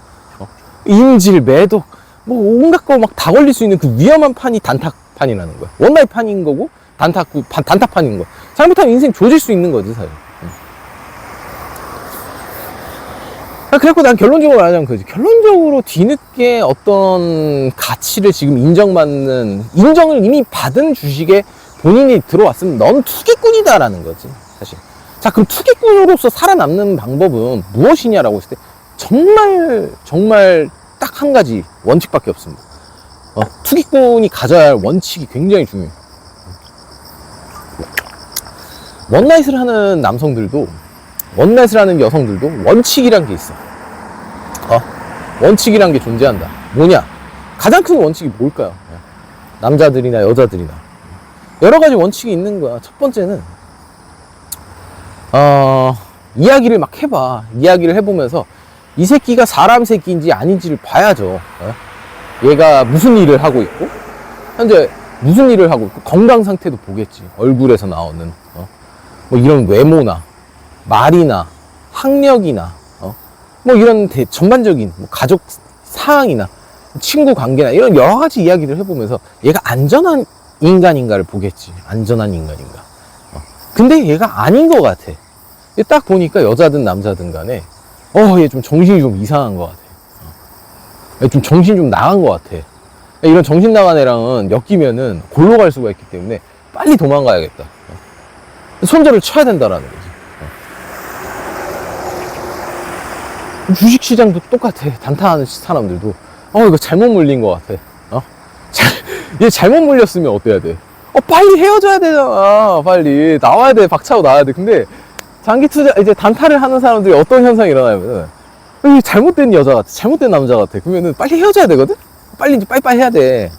인질 매독 뭐 온갖 거 막 다 걸릴 수 있는 그 위험한 판이 단타판이라는 거야. 원나잇 판인 거고 단타판인 거야. 잘못하면 인생 조질 수 있는 거지 사실. 그래갖고 난 결론적으로 말하자면 그지. 결론적으로 뒤늦게 어떤 가치를 지금 인정을 이미 받은 주식에 본인이 들어왔으면 넌 투기꾼이다라는 거지 사실. 자, 그럼 투기꾼으로서 살아남는 방법은 무엇이냐라고 했을 때 정말 딱 딱 한 가지 원칙밖에 없습니다. 투기꾼이 가져야 할 원칙이 굉장히 중요해요. 원나잇을 하는 남성들도, 원나잇을 하는 여성들도 원칙이란 게 있어. 원칙이란 게 존재한다. 뭐냐? 가장 큰 원칙이 뭘까요? 남자들이나 여자들이나 여러 가지 원칙이 있는 거야. 첫 번째는 이야기를 막 해봐. 이야기를 해보면서 이 새끼가 사람 새끼인지 아닌지를 봐야죠. 얘가 무슨 일을 하고 있고, 현재 무슨 일을 하고 있고, 건강 상태도 보겠지. 얼굴에서 나오는 뭐 이런 외모나 말이나 학력이나 뭐 이런 전반적인 뭐 가족 사항이나 친구 관계나 이런 여러 가지 이야기를 해보면서 얘가 안전한 인간인가를 보겠지. 안전한 인간인가. 근데 얘가 아닌 것 같아. 딱 보니까 여자든 남자든 간에 얘 좀 정신이 좀 이상한 것 같아. 좀 정신이 좀 나간 것 같아. 이런 정신 나간 애랑은 엮이면은 골로 갈 수가 있기 때문에 빨리 도망가야겠다. 손절을 쳐야 된다라는 거지. 주식시장도 똑같아. 단타하는 사람들도 이거 잘못 물린 것 같아. 얘 잘못 물렸으면 어때야 돼? 빨리 헤어져야 되잖아. 빨리 나와야 돼. 박차고 나와야 돼. 근데 장기 투자 이제 단타를 하는 사람들이 어떤 현상이 일어나냐면 잘못된 여자 같아. 잘못된 남자 같아. 그러면은 빨리 헤어져야 되거든. 빨리 이제 빠이빠이 해야 돼.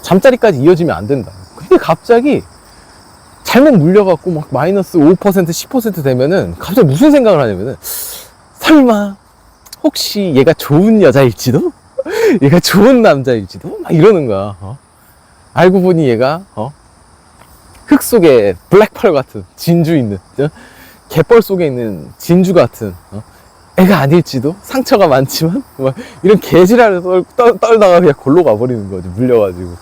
잠자리까지 이어지면 안 된다. 근데 갑자기 잘못 물려갖고 막 마이너스 5% 10% 되면은 갑자기 무슨 생각을 하냐면은 설마 혹시 얘가 좋은 여자일지도? 얘가 좋은 남자일지도? 막 이러는 거야. 알고 보니 얘가 흙 속에 블랙펄 같은 진주 있는 갯벌 속에 있는 진주 같은 애가 아닐지도? 상처가 많지만 막 이런 개지랄을 떨다가 그냥 골로 가버리는 거지. 물려가지고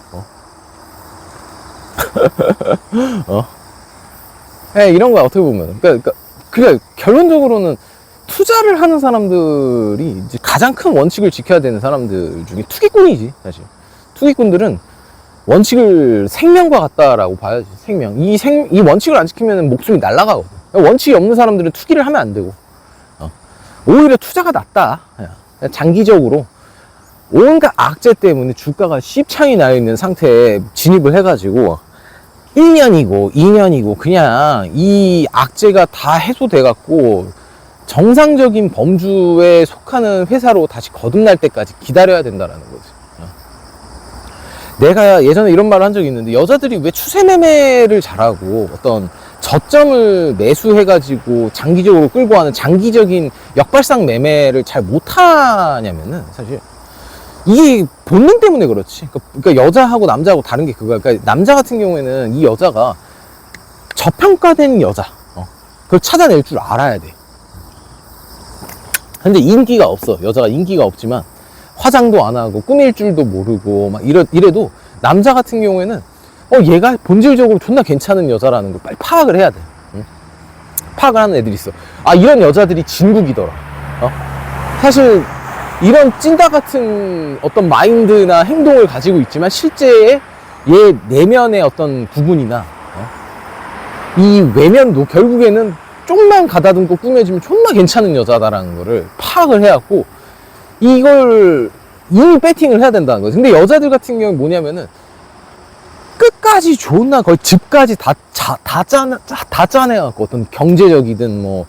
이런 거야. 어떻게 보면 그러니까 결론적으로는 투자를 하는 사람들이 이제 가장 큰 원칙을 지켜야 되는 사람들 중에 투기꾼이지. 사실 투기꾼들은 원칙을 생명과 같다라고 봐야지. 생명. 이 원칙을 안 지키면 목숨이 날아가거든. 원칙이 없는 사람들은 투기를 하면 안 되고 오히려 투자가 낫다. 장기적으로 온갖 악재 때문에 주가가 씹창이 나 있는 상태에 진입을 해가지고 1년이고 2년이고 그냥 이 악재가 다 해소돼 갖고 정상적인 범주에 속하는 회사로 다시 거듭날 때까지 기다려야 된다라는 거지. 내가 예전에 이런 말을 한 적이 있는데, 여자들이 왜 추세 매매를 잘하고 어떤 저점을 매수해가지고 장기적으로 끌고 가는 장기적인 역발상 매매를 잘 못하냐면은 사실 이게 본능 때문에 그렇지. 그러니까 여자하고 남자하고 다른 게 그거야. 그러니까 남자 같은 경우에는 이 여자가 저평가된 여자, 그걸 찾아낼 줄 알아야 돼. 근데 인기가 없어. 여자가 인기가 없지만 화장도 안 하고 꾸밀 줄도 모르고 막 이래도 남자 같은 경우에는 얘가 본질적으로 존나 괜찮은 여자라는 걸 빨리 파악을 해야 돼. 응? 파악을 하는 애들이 있어. 이런 여자들이 진국이더라. 사실 이런 찐따 같은 어떤 마인드나 행동을 가지고 있지만 실제 얘 내면의 어떤 부분이나 이 외면도 결국에는 좀만 가다듬고 꾸며지면 존나 괜찮은 여자다라는 거를 파악을 해갖고 이걸 이미 배팅을 해야 된다는 거지. 근데 여자들 같은 경우는 뭐냐면은 끝까지 존나 거의 집까지 다 짜내갖고 어떤 경제적이든 뭐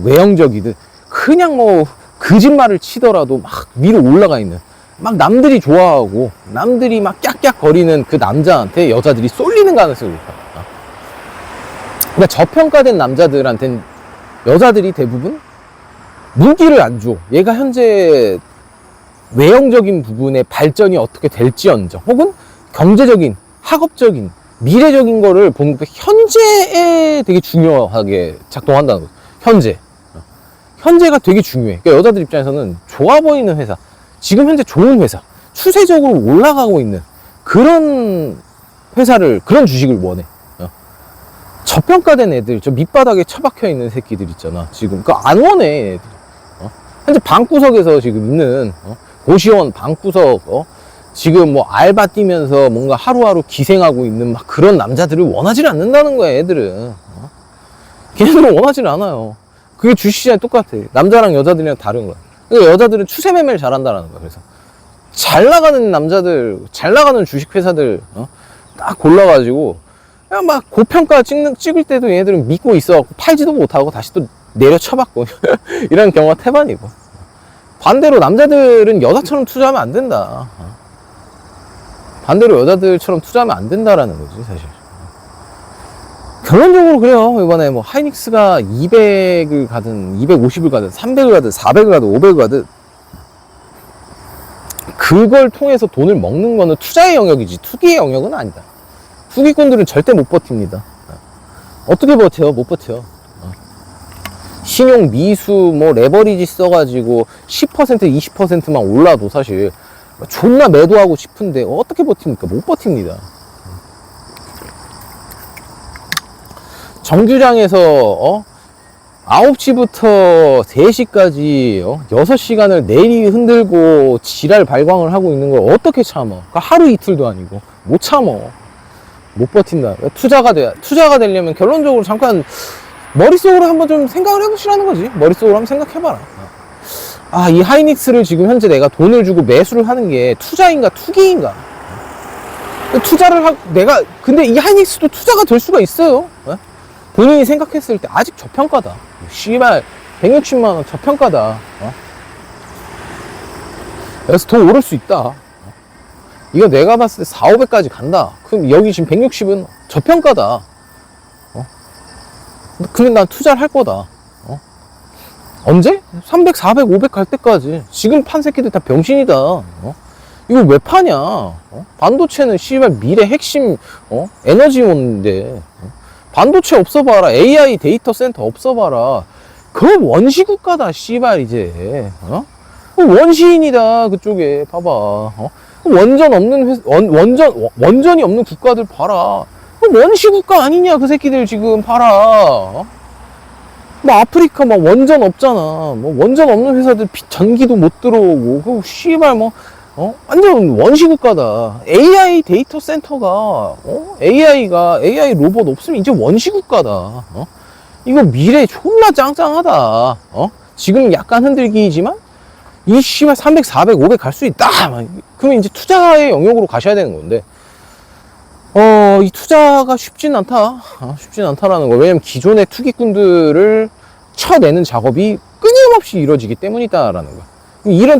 외형적이든 그냥 뭐 거짓말을 치더라도 막 위로 올라가 있는, 막 남들이 좋아하고 남들이 막 깍깍거리는 그 남자한테 여자들이 쏠리는 가능성이 높아. 그러니까 저평가된 남자들한테는 여자들이 대부분 무기를 안 줘. 얘가 현재 외형적인 부분의 발전이 어떻게 될지언정, 혹은 경제적인, 학업적인, 미래적인 거를 보는 게 현재에 되게 중요하게 작동한다는 거죠. 현재가 되게 중요해. 그러니까 여자들 입장에서는 좋아 보이는 회사, 지금 현재 좋은 회사, 추세적으로 올라가고 있는 그런 회사를, 그런 주식을 원해. 저평가된 애들, 저 밑바닥에 처박혀 있는 새끼들 있잖아. 지금 그거 안 원해. 애들. 현재 방구석에서 지금 있는 고시원 방구석, 지금 뭐 알바 뛰면서 뭔가 하루하루 기생하고 있는 막 그런 남자들을 원하지 않는다는 거야. 애들은 걔네들은 원하지 않아요. 그게 주식시장이 똑같아. 남자랑 여자들이랑 다른 거야. 그러니까 여자들은 추세 매매를 잘한다라는 거야. 그래서 잘 나가는 남자들, 잘 나가는 주식회사들 딱 골라가지고 그냥 막 고평가 찍을 때도 얘네들은 믿고 있어갖고 팔지도 못하고 다시 또 내려쳐받고 이런 경우가 태반이고, 반대로 남자들은 여자처럼 투자하면 안 된다. 반대로 여자들처럼 투자하면 안 된다라는 거지 사실. 결론적으로 그래요. 이번에 뭐 하이닉스가 200을 가든 250을 가든 300을 가든 400을 가든 500을 가든 그걸 통해서 돈을 먹는 거는 투자의 영역이지 투기의 영역은 아니다. 투기꾼들은 절대 못 버팁니다. 어떻게 버텨요? 못 버텨요. 신용 미수 뭐 레버리지 써가지고 10% 20%만 올라도 사실 존나 매도하고 싶은데 어떻게 버팁니까? 못 버팁니다. 정규장에서 9시부터 3시까지 6시간을 내리 흔들고 지랄 발광을 하고 있는 걸 어떻게 참어? 그러니까 하루 이틀도 아니고 못 참어. 못 버틴다. 투자가 되려면 결론적으로 잠깐 머릿속으로 한번 좀 생각을 해보시라는 거지. 머릿속으로 한번 생각해봐라. 아, 이 하이닉스를 지금 현재 내가 돈을 주고 매수를 하는 게 투자인가 투기인가? 근데 이 하이닉스도 투자가 될 수가 있어요. 본인이 생각했을 때 아직 저평가다. 씨발 160만원 저평가다. 그래서 더 오를 수 있다. 이거 내가 봤을 때 4, 500까지 간다. 그럼 여기 지금 160은 저평가다. 근데 난 투자를 할 거다. 언제? 300, 400, 500 갈 때까지. 지금 판 새끼들 다 병신이다. 이거 왜 파냐? 반도체는 씨발 미래 핵심 에너지원인데. 반도체 없어봐라. AI 데이터 센터 없어봐라. 그건 원시국가다, 씨발, 이제. 원시인이다, 그쪽에. 봐봐. 원전이 없는 국가들 봐라. 원시국가 아니냐, 그 새끼들 지금 봐라. 뭐, 아프리카 막 원전 없잖아. 뭐, 원전 없는 회사들 전기도 못 들어오고. 그 씨발, 완전 원시국가다. AI 데이터 센터가, AI 로봇 없으면 이제 원시국가다. 이거 미래 존나 짱짱하다. 지금 약간 흔들기이지만, 이 씨발 300, 400, 500 갈 수 있다. 그러면 이제 투자의 영역으로 가셔야 되는 건데, 이 투자가 쉽진 않다. 쉽진 않다라는 거. 왜냐면 기존의 투기꾼들을 쳐내는 작업이 끊임없이 이루어지기 때문이다라는 거. 이런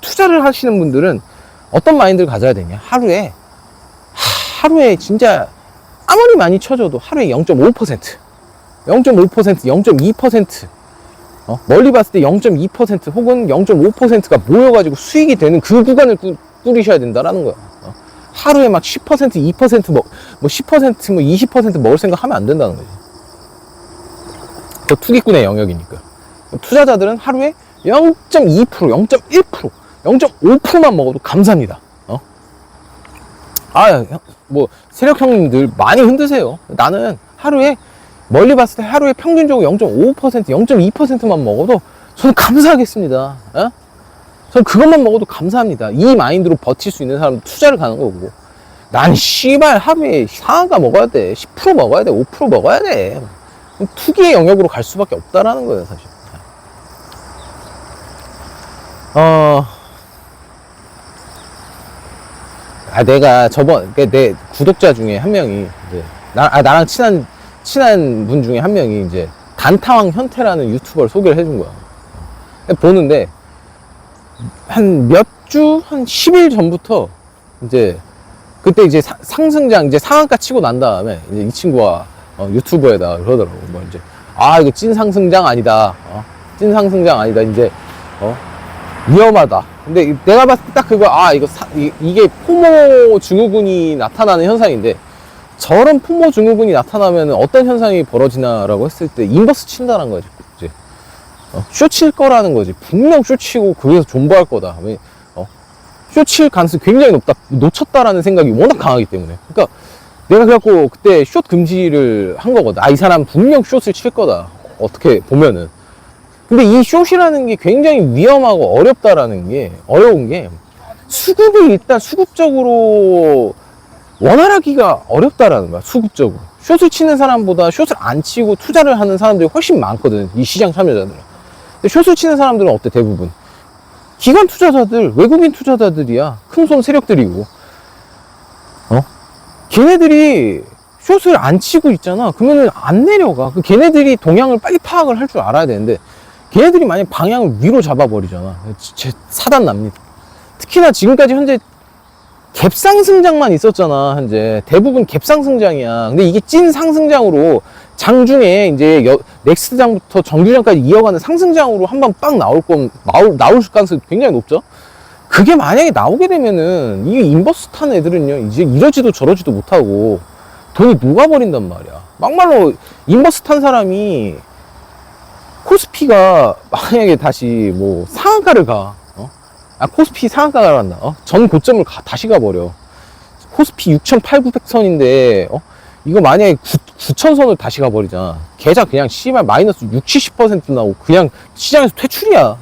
투자를 하시는 분들은 어떤 마인드를 가져야 되냐? 하루에 진짜 아무리 많이 쳐줘도 하루에 0.5%, 0.2%, 멀리 봤을 때 0.2% 혹은 0.5%가 모여가지고 수익이 되는 그 구간을 꾸리셔야 된다라는 거야. 하루에 막 10%, 2% 뭐 10%, 뭐 20% 먹을 생각 하면 안 된다는 거지. 그 투기꾼의 영역이니까. 투자자들은 하루에 0.2%, 0.1%, 0.5%만 먹어도 감사합니다. 세력 형님들 많이 흔드세요. 나는 멀리 봤을 때 하루에 평균적으로 0.5%, 0.2%만 먹어도 저는 감사하겠습니다. 저는 그것만 먹어도 감사합니다. 이 마인드로 버틸 수 있는 사람은 투자를 가는 거고, 난 씨발 하루에 상한가 먹어야 돼. 10% 먹어야 돼. 5% 먹어야 돼. 투기의 영역으로 갈 수밖에 없다라는 거예요, 사실. 내가 내 구독자 중에 한 명이, 이제, 나랑 친한 분 중에 한 명이 이제 단타왕 현태라는 유튜버를 소개를 해준 거야. 보는데, 한 10일 전부터 그때 이제 상승장 이제 상한가 치고 난 다음에 이제 이 친구가 유튜브에다 그러더라고. 이거 찐 상승장 아니다. 찐 상승장 아니다. 이제 위험하다. 근데 내가 봤을 때 딱 그거, 이게 포모 증후군이 나타나는 현상인데, 저런 포모 증후군이 나타나면 어떤 현상이 벌어지나라고 했을 때 인버스 친다는 거지. 쇼 칠 거라는 거지. 분명 쇼 치고 거기서 존버할 거다. 쇼 칠 가능성이 굉장히 높다. 놓쳤다라는 생각이 워낙 강하기 때문에. 그러니까 내가 그래갖고 그때 숏 금지를 한 거거든. 이 사람 분명 숏을 칠 거다. 어떻게 보면은. 근데 이 숏이라는 게 굉장히 위험하고 어려운 게 수급을 일단 수급적으로 원활하기가 어렵다라는 거야. 수급적으로. 숏을 치는 사람보다 숏을 안 치고 투자를 하는 사람들이 훨씬 많거든, 이 시장 참여자들은. 근데 숏을 치는 사람들은 어때? 대부분 기관 투자자들, 외국인 투자자들이야. 큰 손 세력들이고, 걔네들이 숏을 안 치고 있잖아. 그러면은 안 내려가. 걔네들이 동향을 빨리 파악을 할 줄 알아야 되는데, 걔네들이 만약 방향을 위로 잡아버리잖아. 진짜 사단 납니다. 특히나 지금까지 현재 갭상승장만 있었잖아. 현재 대부분 갭상승장이야. 근데 이게 찐 상승장으로 장중에 이제 넥스트장부터 정규장까지 이어가는 상승장으로 한번 빵 나올 가능성이 굉장히 높죠. 그게 만약에 나오게 되면은 이 인버스 탄 애들은요, 이제 이러지도 저러지도 못하고 돈이 녹아버린단 말이야. 막말로 인버스 탄 사람이 코스피가 만약에 다시 뭐 상한가를 가, 코스피 상한가를 간다, 전 고점을 다시 가버려. 코스피 6,800선인데 이거 만약에 9,000선을 다시 가버리잖아. 계좌 그냥 씨발 마이너스 60-70% 나오고 그냥 시장에서 퇴출이야.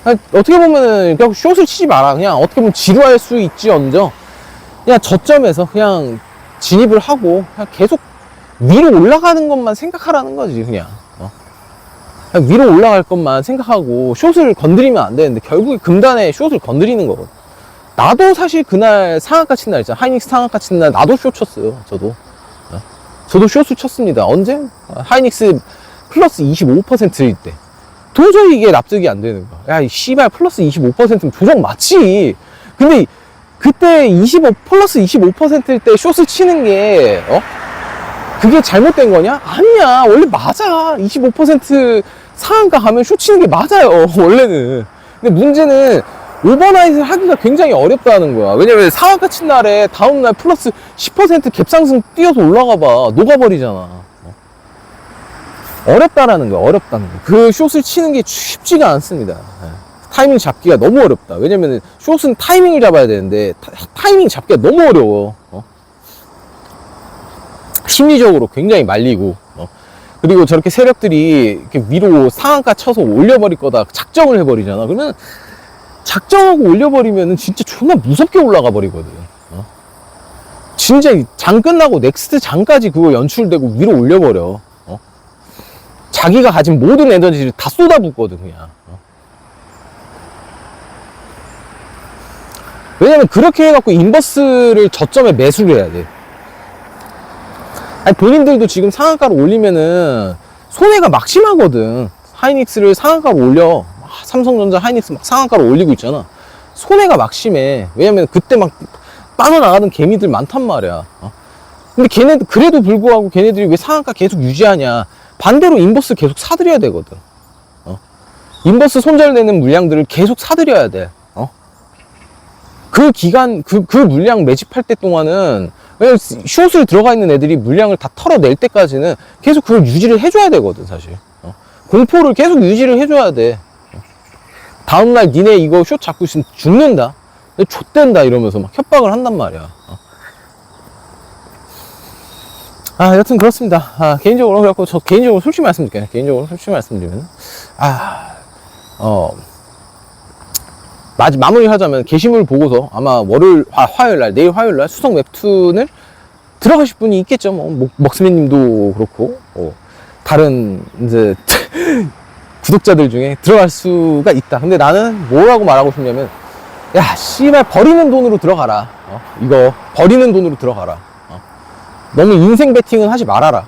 어떻게 보면은 그냥 숏을 치지 마라. 그냥 어떻게 보면 지루할 수 있지언정 그냥 저점에서 그냥 진입을 하고 그냥 계속 위로 올라가는 것만 생각하라는 거지. 그냥 위로 올라갈 것만 생각하고 숏을 건드리면 안 되는데, 결국에 금단에 숏을 건드리는 거거든. 나도 사실 그날 상한가 친 날 있잖아. 하이닉스 상한가 친 날 나도 숏 쳤어요. 저도 숏을 쳤습니다. 언제? 하이닉스 플러스 25%일 때. 도저히 이게 납득이 안 되는 거야. 야, 이 씨발 플러스 25%면 조정 맞지. 근데 그때 플러스 25%일 때 숏을 치는 게 그게 잘못된 거냐? 아니야. 원래 맞아. 25% 상한가 가면 숏 치는 게 맞아요. 원래는. 근데 문제는 오버나잇을 하기가 굉장히 어렵다는 거야. 왜냐면 상한가 친 날에 다음날 플러스 10% 갭상승 뛰어서 올라가 봐. 녹아버리잖아. 어렵다라는 거야. 어렵다는 거. 그 숏을 치는 게 쉽지가 않습니다. 타이밍 잡기가 너무 어렵다. 왜냐면 숏은 타이밍을 잡아야 되는데 타이밍 잡기가 너무 어려워. 심리적으로 굉장히 말리고, 그리고 저렇게 세력들이 이렇게 위로 상한가 쳐서 올려버릴 거다 작정을 해버리잖아. 그러면 작정하고 올려버리면은 진짜 존나 무섭게 올라가 버리거든. 진짜 장 끝나고 넥스트 장까지 그거 연출되고 위로 올려버려. 자기가 가진 모든 에너지를 다 쏟아붓거든 그냥. 왜냐면 그렇게 해갖고 인버스를 저점에 매수를 해야 돼. 아니, 본인들도 지금 상한가로 올리면은 손해가 막심하거든. 하이닉스를 상한가로 올려. 삼성전자 하이닉스 막 상한가로 올리고 있잖아. 손해가 막심해. 왜냐면 그때 막 빠져나가는 개미들 많단 말이야. 근데 걔네들, 그래도 불구하고 걔네들이 왜 상한가 계속 유지하냐. 반대로 인버스 계속 사들여야 되거든. 인버스 손절되는 물량들을 계속 사들여야 돼. 그 기간, 그 물량 매집할 때 동안은, 왜냐면 숏을 들어가 있는 애들이 물량을 다 털어낼 때까지는 계속 그걸 유지를 해줘야 되거든, 사실. 공포를 계속 유지를 해줘야 돼. 다음날 니네 이거 숏 잡고 있으면 죽는다. 좆된다 이러면서 막 협박을 한단 말이야. 여튼 그렇습니다. 개인적으로, 그래갖고 저 개인적으로 솔직히 말씀드릴게요. 개인적으로 솔직히 말씀드리면, 마무리 하자면 게시물 보고서 아마 화요일날, 내일 화요일날 수성 웹툰을 들어가실 분이 있겠죠. 먹스맨 님도 그렇고, 다른 이제 구독자들 중에 들어갈 수가 있다. 근데 나는 뭐라고 말하고 싶냐면, 야, 씨발, 버리는 돈으로 들어가라. 이거, 버리는 돈으로 들어가라. 너무 인생 베팅은 하지 말아라.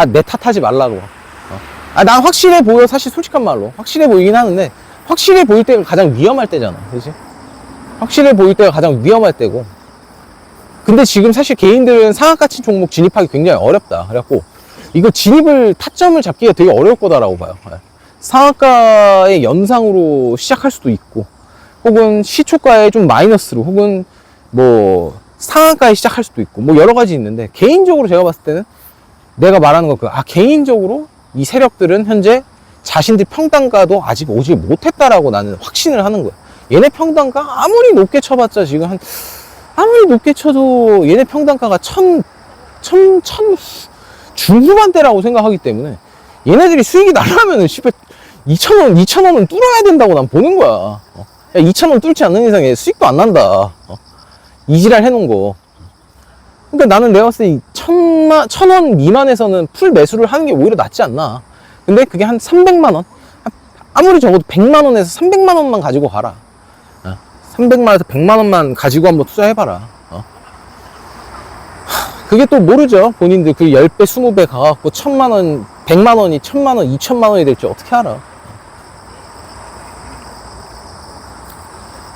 내 탓하지 말라고. 난 확실해 보여. 사실 솔직한 말로. 확실해 보이긴 하는데, 확실해 보일 때가 가장 위험할 때잖아. 그치? 확실해 보일 때가 가장 위험할 때고. 근데 지금 사실 개인들은 상한가 친 종목 진입하기 굉장히 어렵다. 그래갖고, 이거 진입을, 타점을 잡기가 되게 어려울 거다라고 봐요. 상한가의 연상으로 시작할 수도 있고, 혹은 시초가에 좀 마이너스로, 혹은 뭐, 상한가에 시작할 수도 있고, 뭐 여러 가지 있는데, 개인적으로 제가 봤을 때는 내가 말하는 거, 개인적으로 이 세력들은 현재 자신들 평단가도 아직 오지 못했다라고 나는 확신을 하는 거야. 얘네 평단가 아무리 높게 쳐봤자 지금 아무리 높게 쳐도 얘네 평단가가 중후반대라고 생각하기 때문에 얘네들이 수익이 나려면은 2,000원은 뚫어야 된다고 난 보는 거야. 야, 2,000원 뚫지 않는 이상에 수익도 안 난다. 이지랄 해놓은 거. 그러니까 나는 내가 봤을 때 1,000원 미만에서는 풀 매수를 하는 게 오히려 낫지 않나. 근데 그게 한 300만 원? 아무리 적어도 100만 원에서 300만 원만 가지고 가라. 300만 원에서 100만 원만 가지고 한번 투자해봐라. 그게 또 모르죠. 본인들 그 10배, 20배 가갖고 1,000만 원, 100만 원이 1,000만 원, 2,000만 원이 될지 어떻게 알아.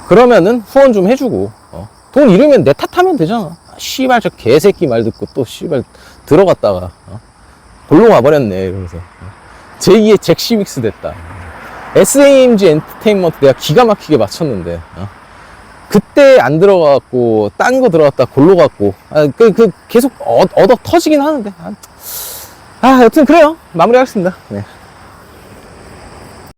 그러면은 후원 좀 해주고, 돈 잃으면 내 탓하면 되잖아. 씨발, 저 개새끼 말 듣고 또 씨발 들어갔다가, 골로 가버렸네. 이러면서. 제2의 잭 시윅스 됐다. SAMG 엔터테인먼트 내가 기가 막히게 맞췄는데, 그때 안 들어가갖고, 딴 거 들어갔다 골로 갔고, 계속 얻어 터지긴 하는데. 여튼 그래요. 마무리하겠습니다. 네.